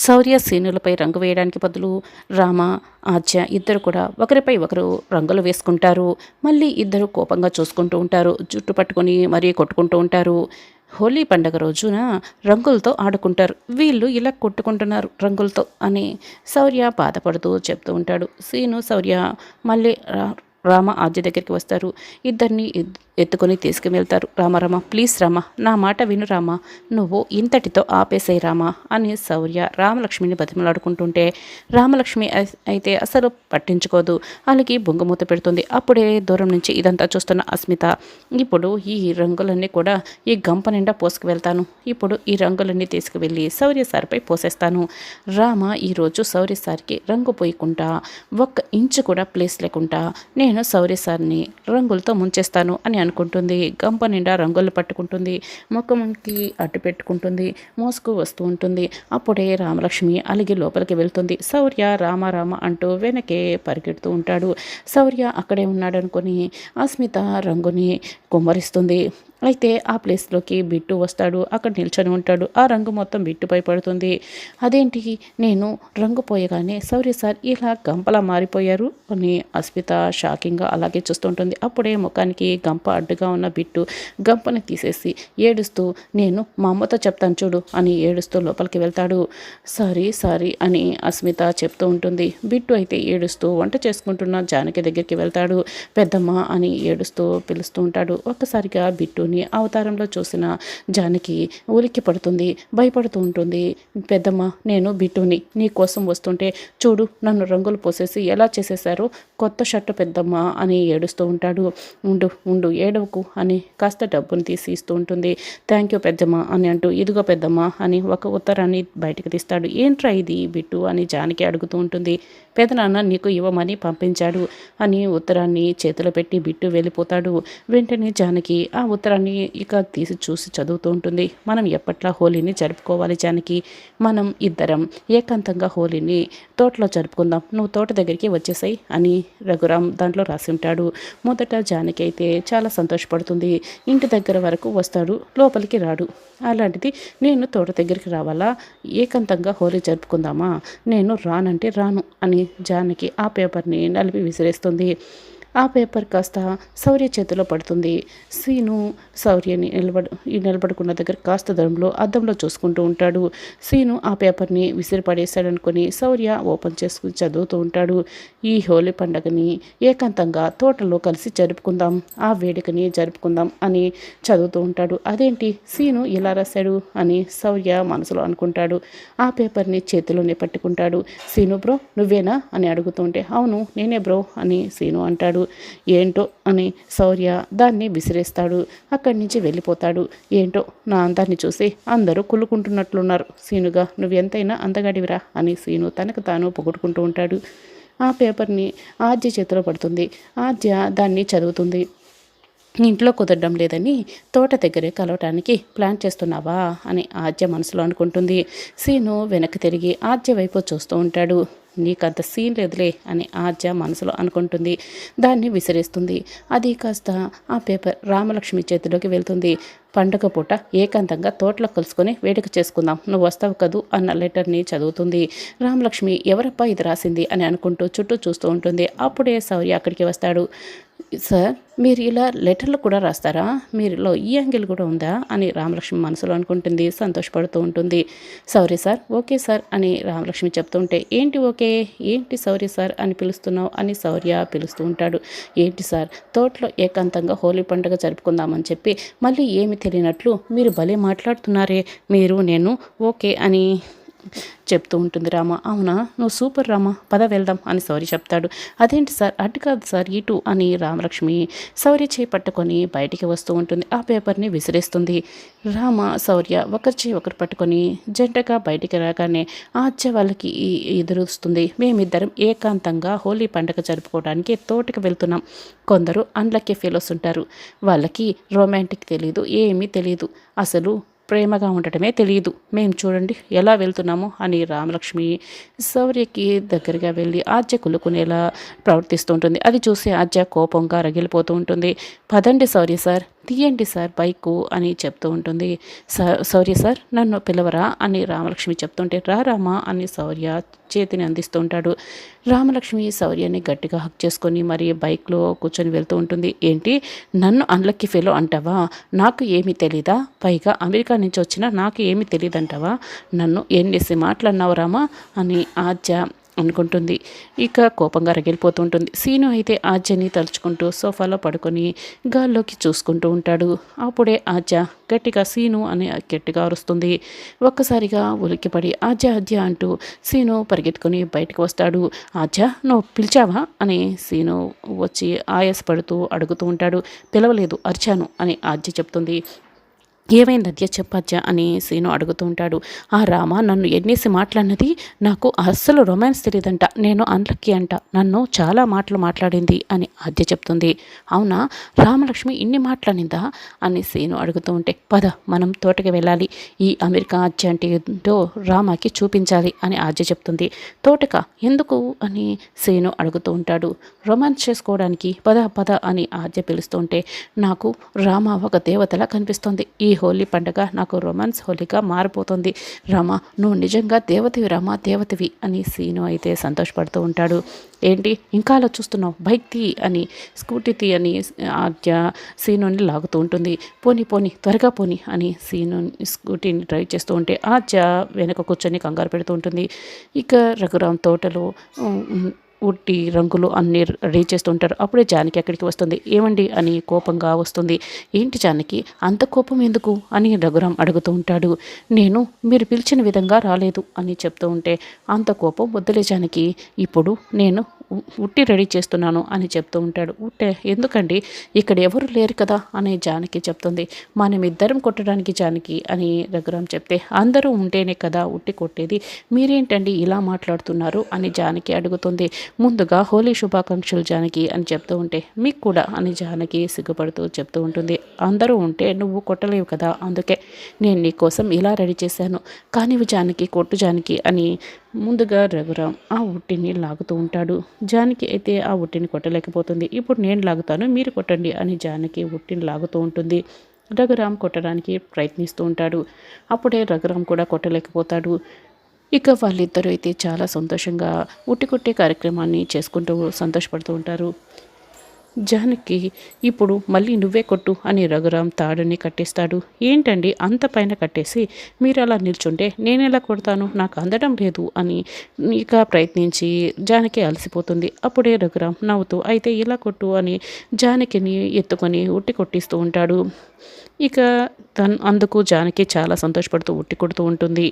శౌర్య సీనులపై రంగు వేయడానికి బదులు రామ ఆద్య ఇద్దరు కూడా ఒకరిపై ఒకరు రంగులు వేసుకుంటారు. మళ్ళీ ఇద్దరు కోపంగా చూసుకుంటూ ఉంటారు. జుట్టు పట్టుకొని మరీ కొట్టుకుంటూ ఉంటారు. హోలీ పండగ రోజున రంగులతో ఆడుకుంటారు. వీళ్ళు ఇలా కొట్టుకుంటున్నారు రంగులతో అని శౌర్య బాధపడుతూ చెప్తూ ఉంటాడు. సీను శౌర్య మళ్ళీ రామ ఆద్య దగ్గరికి వస్తారు. ఇద్దరిని ఎత్తుకొని తీసుకువెళ్తారు. రామ ప్లీజ్ రామ, నా మాట విను రామ, నువ్వు ఇంతటితో ఆపేసేయి రామ అని శౌర్య రామలక్ష్మిని బతిమలాడుకుంటుంటే రామలక్ష్మి అయితే అసలు పట్టించుకోదు. అలాగే బొంగమూత పెడుతుంది. అప్పుడే దూరం నుంచి ఇదంతా చూస్తున్న అస్మిత, ఇప్పుడు ఈ రంగులన్నీ కూడా ఈ గంప నిండా పోసుకువెళ్తాను. ఇప్పుడు ఈ రంగులన్నీ తీసుకువెళ్ళి శౌర్య సార్పై పోసేస్తాను. రామ ఈరోజు శౌర్య సార్కి రంగు పోయకుండా 1 ఇంచు కూడా ప్లేస్ లేకుండా నేను శౌర్య సార్ని రంగులతో ముంచేస్తాను అని అనుకుంటుంది. గంప నిండా రంగులు పట్టుకుంటుంది. ముఖంకి అడ్డు పెట్టుకుంటుంది. మోసుకు వస్తూ ఉంటుంది. అప్పుడే రామలక్ష్మి అలిగి లోపలికి వెళ్తుంది. శౌర్య రామ అంటూ వెనకే పరిగెడుతూ ఉంటాడు. శౌర్య అక్కడే ఉన్నాడనుకొని అస్మిత రంగుని కుమ్మరిస్తుంది. అయితే ఆ ప్లేస్లోకి బిట్టు వస్తాడు. అక్కడ నిల్చొని ఉంటాడు. ఆ రంగు మొత్తం బిట్టుపై పడుతుంది. అదేంటి, నేను రంగు పోయగానే శౌర్య సార్ ఇలా గంపలా మారిపోయారు అని అస్మిత షాకింగ్గా అలాగే చూస్తుంటుంది. అప్పుడే ముఖానికి గంప అడ్డుగా ఉన్న బిట్టు గంపని తీసేసి ఏడుస్తూ, నేను మా అమ్మతో చెప్తాను చూడు అని ఏడుస్తూ లోపలికి వెళ్తాడు. సారీ అని అస్మిత చెప్తూ ఉంటుంది. బిట్టు అయితే ఏడుస్తూ వంట చేసుకుంటున్న జానకి దగ్గరికి వెళ్తాడు. పెద్దమ్మ అని ఏడుస్తూ పిలుస్తూ ఉంటాడు. ఒక్కసారిగా బిట్టు అవతారంలో చూసిన జానకి ఉలిక్కి పడుతుంది, భయపడుతూ ఉంటుంది. పెద్దమ్మ, నేను బిట్టుని నీ కోసం వస్తుంటే చూడు నన్ను రంగులు పోసేసి ఎలా చేసేశారో, కొత్త షర్టు పెద్దమ్మ అని ఏడుస్తూ ఉంటాడు. ఉండు ఏడవకు అని కాస్త డబ్బును తీసి ఇస్తూ ఉంటుంది. థ్యాంక్ యూ పెద్దమ్మ అని అంటూ, ఇదిగో పెద్దమ్మ అని ఒక ఉత్తరాన్ని బయటకు తీస్తాడు. ఏంట్రా ఇది బిట్టు అని జానకి అడుగుతూ ఉంటుంది. పెదనాన్న నీకు ఇవ్వమని పంపించాడు అని ఉత్తరాన్ని చేతిలో పెట్టి బిట్టు వెళ్ళిపోతాడు. వెంటనే జానకి ఆ ఉత్తరాన్ని ఇక తీసి చూసి చదువుతూ ఉంటుంది. మనం ఎప్పట్లా హోలీని జరుపుకోవాలి జానకి, మనం ఇద్దరం ఏకాంతంగా హోలీని తోటలో జరుపుకుందాం, నువ్వు తోట దగ్గరికి వచ్చేసాయి అని రఘురామ్ దాంట్లో రాసి ఉంటాడు. మొదట జానకి అయితే చాలా సంతోషపడుతుంది. ఇంటి దగ్గర వరకు వస్తాడు, లోపలికి రాడు. అలాంటిది నేను తోట దగ్గరికి రావాలా, ఏకాంతంగా హోలీ జరుపుకుందామా, నేను రానంటే రాను అని జానకి ఆ పేపర్ని నలిపి విసిరేస్తుంది. ఆ పేపర్ కాస్త శౌర్య చేతిలో పడుతుంది. సీను శౌర్యని నిలబడుకున్న దగ్గర కాస్త దూరంలో అద్దంలో చూసుకుంటూ ఉంటాడు. సీను ఆ పేపర్ని విసిరిపడేశాడనుకొని శౌర్య ఓపెన్ చేసుకుని చదువుతూ ఉంటాడు. ఈ హోలీ పండుగని ఏకాంతంగా తోటలో కలిసి జరుపుకుందాం, ఆ వేడుకని జరుపుకుందాం అని చదువుతూ ఉంటాడు. అదేంటి సీను ఇలా రాశాడు అని శౌర్య మనసులో అనుకుంటాడు. ఆ పేపర్ని చేతిలోనే పట్టుకుంటాడు. సీను బ్రో నువ్వేనా అని అడుగుతుంటే, అవును నేనే బ్రో అని సీను అంటాడు. ఏంటో అని శౌర్య దాన్ని విసిరేస్తాడు. అక్కడి నుంచి వెళ్ళిపోతాడు. ఏంటో నా అందాన్ని చూసి అందరూ కుళ్ళుకుంటున్నట్లున్నారు, సీనుగా నువ్వెంతైనా అందగాడివిరా అని సీను తనకు తాను పొగుడుకుంటూ ఉంటాడు. ఆ పేపర్ని ఆద్య చేతిలో పడుతుంది. ఆద్య దాన్ని చదువుతుంది. ఇంట్లో కుదరడం లేదని తోట దగ్గరే కలవటానికి ప్లాన్ చేస్తున్నావా అని ఆద్య మనసులో అనుకుంటుంది. సీను వెనక్కి తిరిగి ఆద్య వైపు చూస్తూ ఉంటాడు. నీకంత సీన్ లేదులే అని ఆద్య మనసులో అనుకుంటుంది. దాన్ని విసిరేస్తుంది. అది కాస్త ఆ పేపర్ రామలక్ష్మి చేతిలోకి వెళ్తుంది. పండగ పూట ఏకాంతంగా తోటలో కలుసుకొని వేడుక చేసుకుందాం, నువ్వు వస్తావు కదూ అన్న లెటర్ని చదువుతుంది. రామలక్ష్మి ఎవరప్పా ఇది రాసింది అని అనుకుంటూ చుట్టూ చూస్తూ ఉంటుంది. అప్పుడే శౌర్య అక్కడికి వస్తాడు. సార్ మీరు ఇలా లెటర్లు కూడా రాస్తారా, మీరులో ఈ యాంగిల్ కూడా ఉందా అని రామలక్ష్మి మనసులో అనుకుంటుంది. సంతోషపడుతూ ఉంటుంది. శౌర్య సార్ ఓకే సార్ అని రామలక్ష్మి చెప్తుంటే, ఏంటి ఓకే, ఏంటి శౌర్య సార్ అని పిలుస్తున్నావు అని శౌర్య పిలుస్తూ ఉంటాడు. ఏంటి సార్ తోటలో ఏకాంతంగా హోలీ పండుగ జరుపుకుందామని చెప్పి మళ్ళీ ఏమి తెలియనట్లు మీరు భలే మాట్లాడుతున్నారే, మీరు నేను ఓకే అని చెప్తూ ఉంటుంది రామ. అవునా నువ్వు సూపర్ రామ, పద వెళ్దాం అని శౌర్య చెప్తాడు. అదేంటి సార్ అటు కాదు సార్ ఇటు అని రామలక్ష్మి శౌర్య చేపట్టుకొని బయటికి వస్తూ ఉంటుంది. ఆ పేపర్ని విసిరేస్తుంది. రామ శౌర్య ఒకరి చేయి ఒకరు పట్టుకొని జంటగా బయటికి రాగానే ఆద్య వాళ్ళకి ఎదురుస్తుంది. మేమిద్దరం ఏకాంతంగా హోలీ పండుగ జరుపుకోవడానికి తోటకి వెళ్తున్నాం. కొందరు అన్లక్కీ ఫీలోస్ ఉంటారు, వాళ్ళకి రొమాంటిక్ తెలీదు, ఏమీ తెలీదు, అసలు ప్రేమగా ఉండటమే తెలియదు. మేము చూడండి ఎలా వెళ్తున్నామో అని రామలక్ష్మి శౌర్యకి దగ్గరగా వెళ్ళి ఆద్య కులుకునేలా ప్రవర్తిస్తూ ఉంటుంది. అది చూసి ఆద్య కోపంగా రగిలిపోతూ ఉంటుంది. పదండి శౌర్య సార్ తీయండి సార్ బైకు అని చెప్తూ ఉంటుంది. శౌర్య సార్ నన్ను పిలవరా అని రామలక్ష్మి చెప్తుంటే, రా రామా అని శౌర్య చేతిని అందిస్తూ ఉంటాడు. రామలక్ష్మి శౌర్యని గట్టిగా హక్ చేసుకొని మరి బైక్లో కూర్చొని వెళ్తూ ఉంటుంది. ఏంటి నన్ను అన్లక్కీ ఫెలో అంటావా? నాకు ఏమీ తెలీదా? పైగా అమెరికా నుంచి వచ్చిన నాకు ఏమీ తెలియదంటావా? నన్ను ఎన్నేసి మాటలన్నావు రామా అని ఆద్య అనుకుంటుంది. ఇక కోపంగా రగిలిపోతుంటుంది. సీను అయితే ఆద్యని తలుచుకుంటూ సోఫాలో పడుకొని గాల్లోకి చూసుకుంటూ ఉంటాడు. అప్పుడే ఆద్య గట్టిగా సీను అని గట్టిగా అరుస్తుంది. ఒక్కసారిగా ఉలిక్కిపడి ఆద్య ఆద్య అంటూ సీను పరిగెత్తుకొని బయటకు వస్తాడు. ఆద్య నువ్వు పిలిచావా అని సీను వచ్చి ఆయాసపడుతూ అడుగుతూ ఉంటాడు. పిలవలేదు, అరిచాను అని ఆద్య చెప్తుంది. ఏమైంది అద్య చెప్పచ్చా అని సీను అడుగుతూ ఉంటాడు. ఆ రామ నన్ను ఎన్నేసి మాట్లాడినది, నాకు అస్సలు రొమాన్స్ తెలియదంట, నేను అన్లక్కీ అంట, నన్ను చాలా మాటలు మాట్లాడింది అని ఆద్య చెప్తుంది. అవునా, రామలక్ష్మి ఇన్ని మాట్లాడిందా అని సీను అడుగుతూ ఉంటే, పద మనం తోటకి వెళ్ళాలి, ఈ అమెరికా ఆద్య అంటే ఏంటో రామాకి చూపించాలి అని ఆద్య చెప్తుంది. తోటక ఎందుకు అని సీను అడుగుతూ ఉంటాడు. రొమాన్స్ చేసుకోవడానికి పద పద అని ఆద్య పిలుస్తుంటే, నాకు రామ ఒక దేవతలా కనిపిస్తుంది, ఈ హోలీ పండుగ నాకు రొమాన్స్ హోలీగా మారిపోతుంది, రామ నువ్వు నిజంగా దేవతవి రామ, దేవతవి అని సీను అయితే సంతోషపడుతూ ఉంటాడు. ఏంటి ఇంకా అలా చూస్తున్నావు, బైక్ తీ అని స్కూటీ తీ అని ఆద్య సీనుని లాగుతూ ఉంటుంది. పోనీ పోనీ త్వరగా పోనీ అని సీను స్కూటీని డ్రైవ్ చేస్తూ ఉంటే ఆద్య వెనక కూర్చొని కంగారు పెడుతూ ఉంటుంది. ఇక రఘురామ్ తోటలో ఉట్టి రంగులు అన్నీ రెడీ చేస్తూ ఉంటారు. అప్పుడే జానకి అక్కడికి వస్తుంది. ఏమండి అని కోపంగా వస్తుంది. ఏంటి జానకి అంత కోపం ఎందుకు అని రఘురాం అడుగుతూ ఉంటాడు. నేను మీరు పిలిచిన విధంగా రాలేదు అని చెప్తూ ఉంటే, అంత కోపం వద్దులే జానకి, ఇప్పుడు నేను ఉట్టి రెడీ చేస్తున్నాను అని చెప్తూ ఉంటాడు. ఉట్టే ఎందుకండి, ఇక్కడ ఎవరు లేరు కదా అని జానకి చెప్తుంది. మనమిద్దరం కొట్టడానికి జానకి అని రఘురాం చెప్తే, అందరూ ఉంటేనే కదా ఉట్టి కొట్టేది, మీరేంటండి ఇలా మాట్లాడుతున్నారు అని జానకి అడుగుతుంది. ముందుగా హోలీ శుభాకాంక్షలు జానకి అని చెప్తూ ఉంటే, మీకు కూడా అని జానకి సిగ్గుపడుతూ చెప్తూ ఉంటుంది. అందరూ ఉంటే నువ్వు కొట్టలేవు కదా, అందుకే నేను నీ కోసం ఇలా రెడీ చేశాను, కానివి జానకి కొట్టు జానకి అని ముందుగా రఘురాం ఆ ఉట్టిని లాగుతూ ఉంటాడు. జానకి అయితే ఆ ఉట్టిని కొట్టలేకపోతుంది. ఇప్పుడు నేను లాగుతాను, మీరు కొట్టండి అని జానకి ఉట్టిని లాగుతూ ఉంటుంది. రఘురాం కొట్టడానికి ప్రయత్నిస్తూ ఉంటాడు. అప్పుడే రఘురాం కూడా కొట్టలేకపోతాడు. ఇక వాళ్ళిద్దరూ అయితే చాలా సంతోషంగా ఉట్టి కొట్టే కార్యక్రమాన్ని చేసుకుంటూ సంతోషపడుతూ ఉంటారు. జానకి ఇప్పుడు మళ్ళీ నువ్వే కొట్టు అని రఘురాం తాడుని కట్టేస్తాడు. ఏంటండి అంత పైన కట్టేసి మీరు అలా నిల్చుంటే నేను ఎలా కొడతాను, నాకు అందడం లేదు అని ఇక ప్రయత్నించి జానకి అలసిపోతుంది. అప్పుడే రఘురాం నవ్వుతూ అయితే ఇలా కొట్టు అని జానకిని ఎత్తుకొని ఉట్టి కొట్టిస్తూ ఉంటాడు. ఇక అందుకు జానకి చాలా సంతోషపడుతూ ఉట్టి కొడుతూ ఉంటుంది.